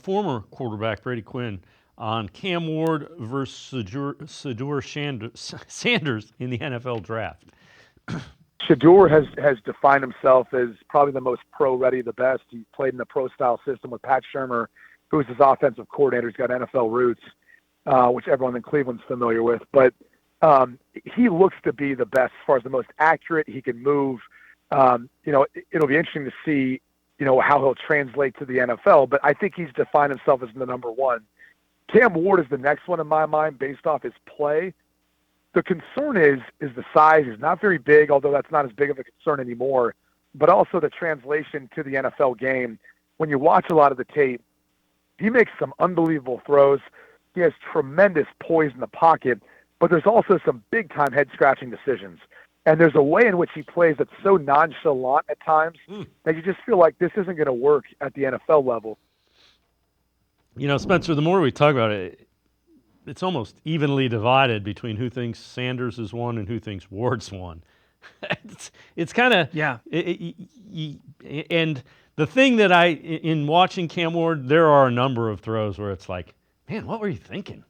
former quarterback Brady Quinn on Cam Ward versus Shedeur Sanders in the NFL draft. Shedeur has defined himself as probably the most pro-ready, the best. He played in the pro-style system with Pat Shurmur, who was his offensive coordinator. He's got NFL roots, which everyone in Cleveland's familiar with. But he looks to be the best as far as the most accurate. He can move. It'll be interesting to see, how he'll translate to the NFL. But I think he's defined himself as the number one. Cam Ward is the next one in my mind based off his play. The concern is the size. He's not very big, although that's not as big of a concern anymore, but also the translation to the NFL game. When you watch a lot of the tape, he makes some unbelievable throws. He has tremendous poise in the pocket, but there's also some big-time head-scratching decisions. And there's a way in which he plays that's so nonchalant at times that you just feel like this isn't going to work at the NFL level. Spencer, the more we talk about it, it's almost evenly divided between who thinks Sanders is one and who thinks Ward's one. it's kind of and the thing that in watching Cam Ward, there are a number of throws where it's like, man, what were you thinking?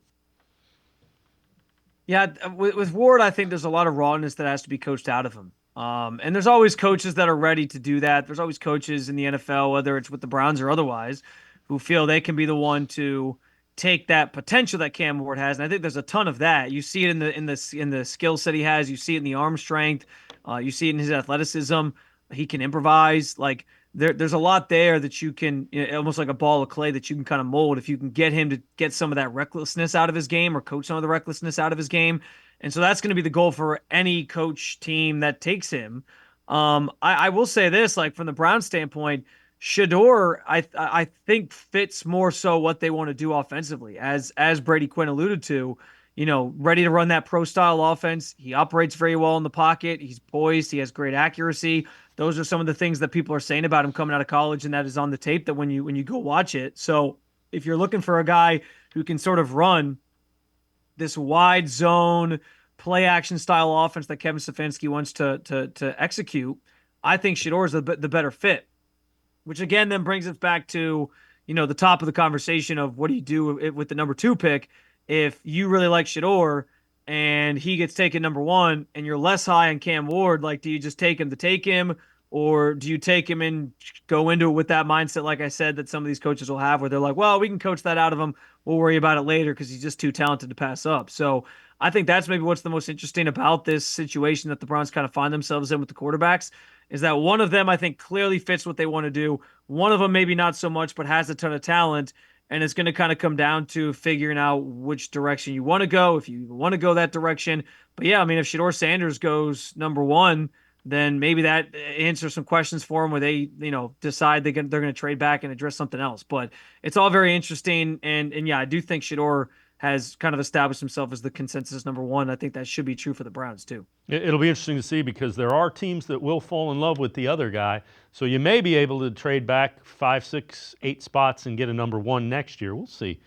Yeah, with Ward, I think there's a lot of rawness that has to be coached out of him. And there's always coaches that are ready to do that. There's always coaches in the NFL, whether it's with the Browns or otherwise, who feel they can be the one to take that potential that Cam Ward has. And I think there's a ton of that. You see it in the skill set he has. You see it in the arm strength. You see it in his athleticism. He can improvise. Like there's a lot there that you can, almost like a ball of clay that you can kind of mold if you can get him to get some of that recklessness out of his game or coach some of the recklessness out of his game. And so that's going to be the goal for any coach team that takes him. I will say this, like from the Browns standpoint, Shedeur, I think fits more so what they want to do offensively, as Brady Quinn alluded to, ready to run that pro style offense. He operates very well in the pocket. He's poised. He has great accuracy. Those are some of the things that people are saying about him coming out of college, and that is on the tape that when you go watch it. So if you're looking for a guy who can sort of run this wide zone play action style offense that Kevin Stefanski wants to execute, I think Shedeur is the better fit. Which again then brings us back to, the top of the conversation of what do you do with the number 2 pick if you really like Shedeur and he gets taken number 1 and you're less high on Cam Ward. Like, do you just take him, or do you take him and go into it with that mindset, like I said, that some of these coaches will have, where they're like, well, we can coach that out of him. We'll worry about it later because he's just too talented to pass up. So I think that's maybe what's the most interesting about this situation that the Browns kind of find themselves in with the quarterbacks, is that one of them I think clearly fits what they want to do. One of them maybe not so much, but has a ton of talent. And it's going to kind of come down to figuring out which direction you want to go, if you want to go that direction. But yeah, I mean, if Shedeur Sanders goes number 1, then maybe that answers some questions for them where they, decide they're going to trade back and address something else. But it's all very interesting. And yeah, I do think Shedeur has kind of established himself as the consensus number 1. I think that should be true for the Browns too. It'll be interesting to see because there are teams that will fall in love with the other guy. So you may be able to trade back 5, 6, 8 spots and get a number 1 next year. We'll see.